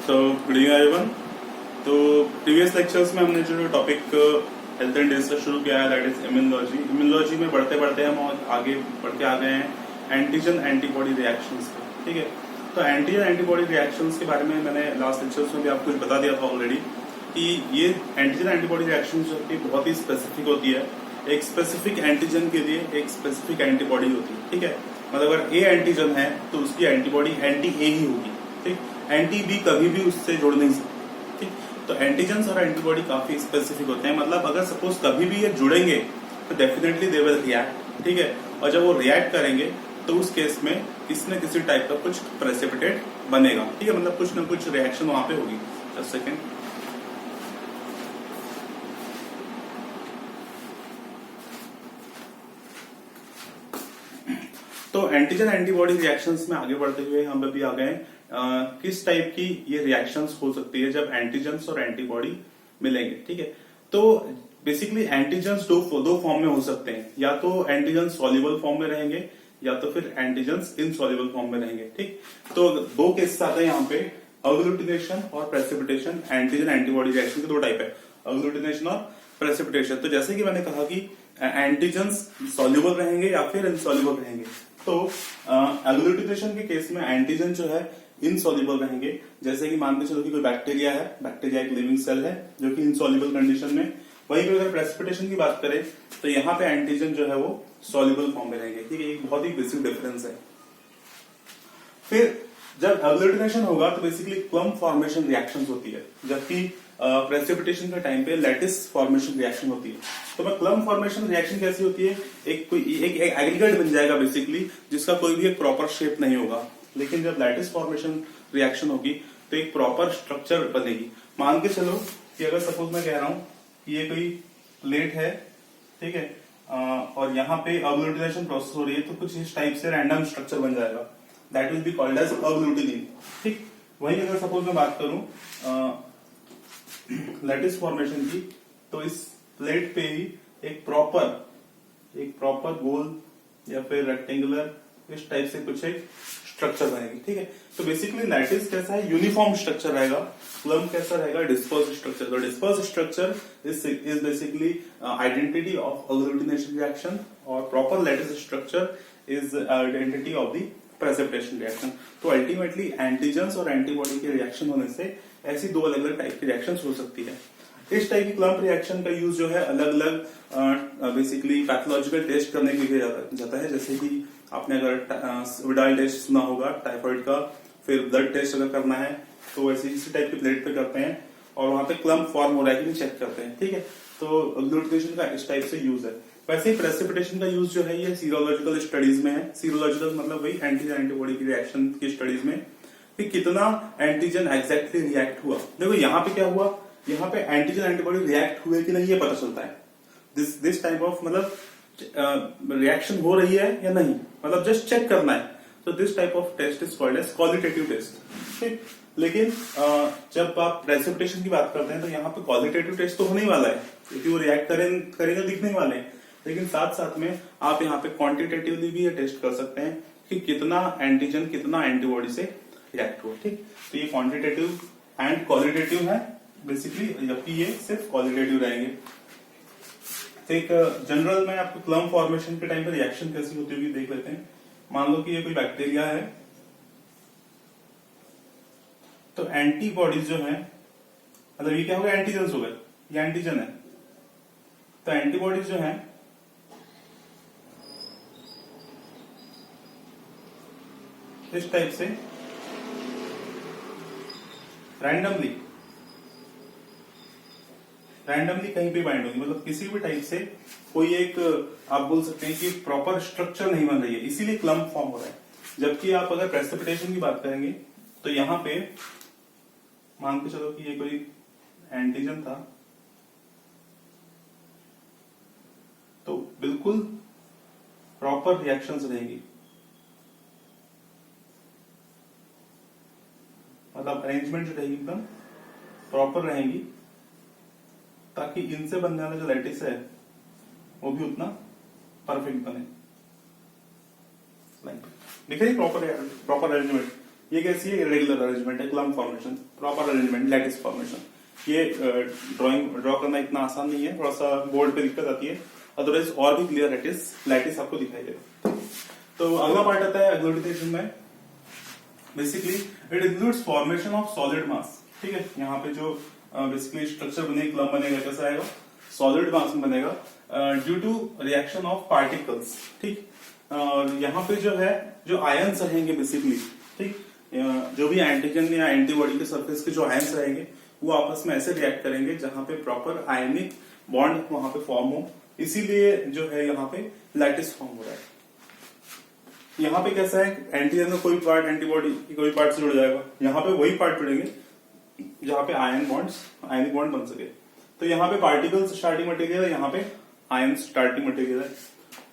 So good evening everyone. तो previous lectures में हमने जो टॉपिक हेल्थ एंड डिजीज शुरू किया है दैट इज इम्यूनोलॉजी। इम्यूनोलॉजी में बढ़ते बढ़ते हम आगे बढ़ के आ गए हैं एंटीजन एंटीबॉडी रिएक्शंस पे। ठीक है, तो एंटीजन एंटीबॉडी रिएक्शंस के बारे में मैंने लास्ट लेक्चर्स में भी आपको कुछ बता दिया था ऑलरेडी कि ये एंटीजन एंटीबॉडी रिएक्शन जो है बहुत ही स्पेसिफिक होती है। एक स्पेसिफिक एंटीजन के लिए एक स्पेसिफिक एंटीबॉडी होती है। ठीक है, मतलब अगर ए एंटीजन है तो उसकी एंटीबॉडी एंटी ए ही होगी। ठीक, एंटी बी कभी भी उससे जुड़ नहीं सकती। ठीक, तो एंटीजन और एंटीबॉडी काफी स्पेसिफिक होते हैं। मतलब अगर सपोज कभी भी ये जुड़ेंगे तो डेफिनेटली दे विल रिएक्ट। ठीक है, और जब वो रिएक्ट करेंगे तो उस केस में किसी न किसी टाइप का कुछ प्रेसिपिटेट बनेगा। ठीक है, मतलब कुछ ना कुछ रिएक्शन वहां पे होगी। Just second. तो एंटीजन एंटीबॉडी रिएक्शंस में आगे बढ़ते हुए हम अभी आ गए किस टाइप की ये रिएक्शंस हो सकती है जब एंटीजन्स और एंटीबॉडी मिलेंगे। ठीक है, तो बेसिकली एंटीजन्स दो फॉर्म में हो सकते हैं, या तो एंटीजन सॉल्युबल फॉर्म में रहेंगे या तो फिर एंटीजन्स इनसॉल्युबल फॉर्म में रहेंगे। ठीक, तो दो केसेस आते हैं यहाँ पे, अग्लूटिनेशन और प्रेसिपिटेशन। एंटीजन एंटीबॉडी रिएक्शन के दो टाइप है, अग्लूटिनेशन और प्रेसिपिटेशन। तो जैसे कि मैंने कहा कि एंटीजन्स सॉल्युबल रहेंगे या फिर इनसॉल्युबल रहेंगे। तो एग्लूटिनेशन के केस में एंटीजन जो है इनसॉल्युबल रहेंगे। जैसे कि मानते चलो कि कोई बैक्टीरिया है, बैक्टीरिया एक लिविंग सेल है जो कि इनसॉल्युबल कंडीशन में। वहीं पर अगर प्रेसिपिटेशन की बात करें तो यहाँ पे एंटीजन जो है वो सॉल्युबल फॉर्म में रहेंगे। ठीक है, एक बहुत ही बेसिक डिफरेंस है। फिर जब एग्लूटिनेशन होगा तो बेसिकली क्लम्प फॉर्मेशन रिएक्शन होती है, जबकि प्रेसिपिटेशन के टाइम पे लैटिस फॉर्मेशन रिएक्शन होती है। तो मैं क्लम्प फॉर्मेशन रिएक्शन कैसी होती है, एक एग्रीगेट बन जाएगा बेसिकली, जिसका कोई भी एक प्रॉपर शेप नहीं होगा। लेकिन जब लैटिस फॉर्मेशन रिएक्शन होगी तो एक प्रॉपर स्ट्रक्चर बनेगी। मान के चलो कि अगर सपोज मैं कह रहा हूं कि ये कोई प्लेट है, ठीक है, और यहाँ पे अग्लूटिनेशन प्रोसेस हो रही है, तो कुछ इस टाइप से रैंडम स्ट्रक्चर बन जाएगा, that will be called as agglutinin. ठीक, वहीं अगर सपोज मैं बात करूं लैटिस फॉर्मेशन की, तो इस प्लेट पे ही एक प्रॉपर गोल या फिर रेक्टेंगुलर इस टाइप से कुछ एक स्ट्रक्चर बनेगी। ठीक है, तो बेसिकली लैटिस कैसा है, यूनिफॉर्म स्ट्रक्चर रहेगा। क्लम्प कैसा रहेगा, डिस्पर्स स्ट्रक्चर। तो disperse structure is basically identity of agglutination reaction, और proper lattice structure is identity of the precipitation reaction. तो अल्टीमेटली एंटीजन्स और एंटीबॉडी के रिएक्शन होने से ऐसी दो अलग अलग टाइप की रिएक्शंस हो सकती है। इस टाइप की क्लम्प रिएक्शन का यूज जो है अलग अलग बेसिकली पैथोलॉजिकल टेस्ट करने के लिए जाता है। जैसे कि आपने अगर विडाल टेस्ट सुना होगा टाइफाइड का, फिर ब्लड टेस्ट अगर करना है तो वैसे इसी टाइप की प्लेट पे करते हैं और वहां पे क्लम्प फॉर्म हो रहा है कि नहीं चेक करते हैं। ठीक है, तो अग्लूटिनेशन का इस टाइप से यूज है। वैसे ही प्रेसिपिटेशन का यूज जो है ये सीरोलॉजिकल स्टडीज में है। सीरोलॉजिकल मतलब वही एंटीजन एंटीबॉडी की रिएक्शन की स्टडीज में कि कितना एंटीजन एग्जैक्टली रिएक्ट हुआ। देखो यहाँ पे क्या हुआ, यहाँ पे एंटीजन एंटीबॉडी रिएक्ट हुए कि नहीं ये पता चलता है। दिस टाइप ऑफ मतलब रिएक्शन हो रही है या नहीं, मतलब जस्ट चेक करना है। तो this type of test is called as qualitative test. ठीक, लेकिन जब आप प्रेसिपिटेशन की बात करते हैं तो यहाँ पे क्वालिटेटिव टेस्ट तो होने ही वाला है, क्योंकि वो रिएक्ट करेंगे दिखने वाले हैं। लेकिन साथ साथ में आप यहाँ पे क्वांटिटेटिवली भी ये टेस्ट कर सकते हैं कि कितना एंटीजन कितना एंटीबॉडी से रिएक्ट हुआ। ठीक, तो ये क्वांटिटेटिव एंड क्वालिटेटिव है बेसिकली, जबकि ये सिर्फ क्वालिटेटिव रहेंगे। तो एक जनरल में आपको क्लम्प फॉर्मेशन के टाइम पे रिएक्शन कैसी होती होगी देख लेते हैं। मान लो कि ये कोई बैक्टीरिया है, तो एंटीबॉडीज जो है, मतलब ये क्या हो गया, एंटीजन हो गए, ये एंटीजन है। तो एंटीबॉडीज जो है इस टाइप से रैंडमली कहीं पे बाइंड होगी, मतलब किसी भी टाइप से कोई एक आप बोल सकते हैं कि प्रॉपर स्ट्रक्चर नहीं बन रही है, इसीलिए क्लम्प फॉर्म हो रहा है। जबकि आप अगर प्रेसिपिटेशन की बात करेंगे तो यहाँ पे मान के चलो कि ये कोई एंटीजन था, तो बिल्कुल प्रॉपर रिएक्शंस रहेंगी, मतलब अरेंजमेंट जो रहेगी एकदम प्रॉपर रहेंगी, ताकि इनसे बनने वाला जो लैटिस है वो भी उतना परफेक्ट बने। दिख रही प्रॉपर अरेंजमेंट। ये कैसी है, इरेगुलर अरेंजमेंट है, clump formation, proper arrangement, lattice formation. ये ड्रॉ करना इतना आसान नहीं है, थोड़ा सा बोर्ड पे दिक्कत आती है, अदरवाइज और भी क्लियर लैटिस आपको दिखाई देगा। तो अगला पार्ट आता है अग्लूटिनेशन में। Basically it includes formation of solid मास। ठीक है, यहाँ पे जो बेसिकली स्ट्रक्चर बनेगा, क्लम्प बनेगा, कैसा आएगा, सॉलिड मास में बनेगा due to reaction of particles. ठीक, और यहाँ पे जो है जो आयंस रहेंगे बेसिकली, ठीक, जो भी एंटीजन या एंटीबॉडी के सरफेस के जो आयंस रहेंगे वो आपस में ऐसे रिएक्ट करेंगे जहां पे प्रॉपर आयनिक बॉन्ड वहां पे फॉर्म हो, इसीलिए जो है यहाँ पे लैटिस फॉर्म हो रहा है। यहाँ पे कैसा है, एंटीजन का कोई पार्ट एंटीबॉडी की कोई पार्ट से जुड़ जाएगा, यहाँ पे वही पार्ट जुड़ेंगे जहां पे आयनिक बॉन्ड बन सके। तो यहाँ पे पार्टिकल्स स्टार्टिंग मटेरियल है, यहाँ पे आयन स्टार्टिंग मटेरियल है।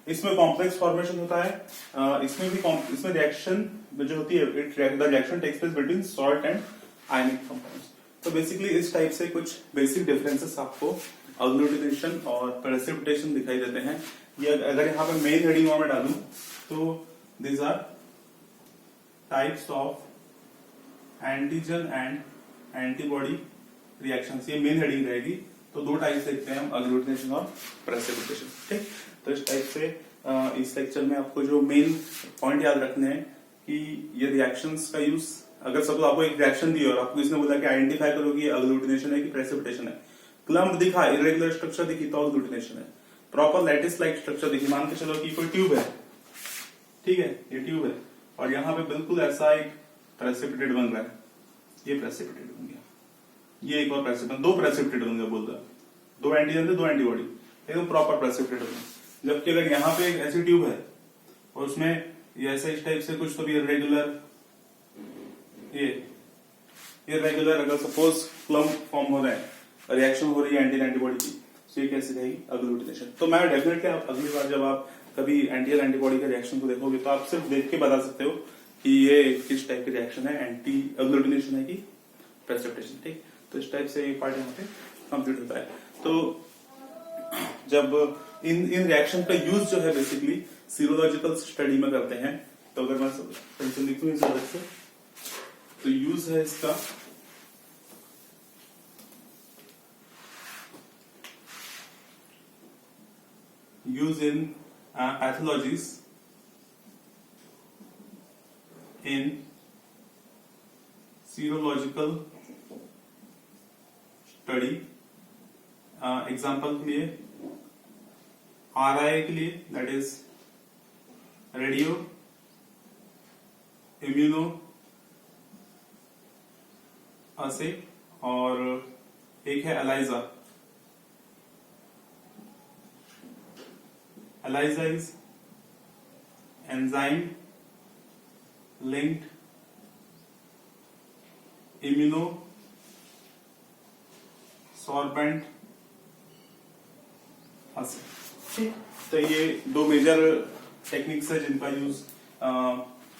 इसमें कॉम्प्लेक्स फॉर्मेशन होता है, इसमें रिएक्शन जो होती है, the reaction takes place between salt and ionic compounds. तो बेसिकली इस टाइप से कुछ बेसिक डिफरेंसेस आपको अग्लूटिनेशन और प्रेसिपिटेशन दिखाई देते हैं। ये अगर यहाँ पे मेन हेडिंग में डालूं तो these are types of antigen and antibody reactions, ये मेन हेडिंग रहेगी। तो दो टाइप्स देखते हैं हम, अग्लूटिनेशन और प्रेसिपिटेशन। ठीक, तो इस टाइप से इस लेक्चर में आपको जो मेन पॉइंट याद रखने हैं कि ये रिएक्शंस का यूज, अगर सपोज आपको एक रिएक्शन दी और आपको इसने बोला कि आइडेंटिफाई करो कि अग्लूटिनेशन है कि प्रेसिपिटेशन है, क्लम्प दिखा, इरेगुलर स्ट्रक्चर दिखी तो अग्लूटिनेशन है, प्रॉपर लैटिस लाइक स्ट्रक्चर दिखी, मान के चलो कि कोई ट्यूब है, ठीक है, ये ट्यूब है और यहाँ पे बिल्कुल ऐसा एक प्रेसिपिटेट बन रहा है, ये प्रेसिपिटेट बन गया, ये एक और प्रेसिपिटेट, दो प्रेसिपिटेट बन गया, बोल रहा है दो एंटीजन थे, दो एंटीबॉडी, एकदम प्रॉपर प्रेसिपिटेट बन गया। जबकि अगर यहाँ पे एक ऐसी ट्यूब है और उसमें ये ऐसा इस टाइप से कुछ तो भी इरेगुलर, ये इरेगुलर अगर सपोज क्लम्प फॉर्म हो रहा है, रिएक्शन हो रही है एंटीबॉडी की, तो ये कैसे रहेगी, अग्लूटिनेशन। तो मैं डेफिनेटली आप अगली बार जब आप कभी एंटीबॉडी के रिएक्शन को देखोगे तो आप सिर्फ देख के बता सकते हो कि ये किस टाइप की रिएक्शन है, एंटी अग्लूटिनेशन है कि प्रेसिपिटेशन। ठीक, तो इस टाइप से ये पार्ट यहाँ पे कंप्लीट होता है। तो जब इन रिएक्शन का यूज जो है बेसिकली सीरोलॉजिकल स्टडी में करते हैं, तो अगर मैं पेंसिल लिखूं इस तरह से, तो यूज है इसका use in pathologies in serological study. Example के लिए आरआई के लिए, दैट इज रेडियो इम्यूनो असे, और एक है ELISA. ELISA is enzyme linked immunosorbent assay. तो ये दो मेजर टेक्निक्स है जिनका यूज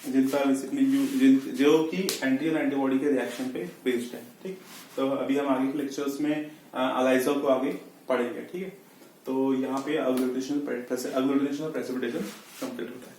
बेसिकली जो कि एंटी और एंटीबॉडी के रिएक्शन पे बेस्ड है। ठीक, तो अभी हम आगे के लेक्चर्स में एलाइजा को आगे पढ़ेंगे। ठीक है, तो यहाँ पे अग्लूटिनेशन और प्रेसिपिटेशन कंप्लीट होता है।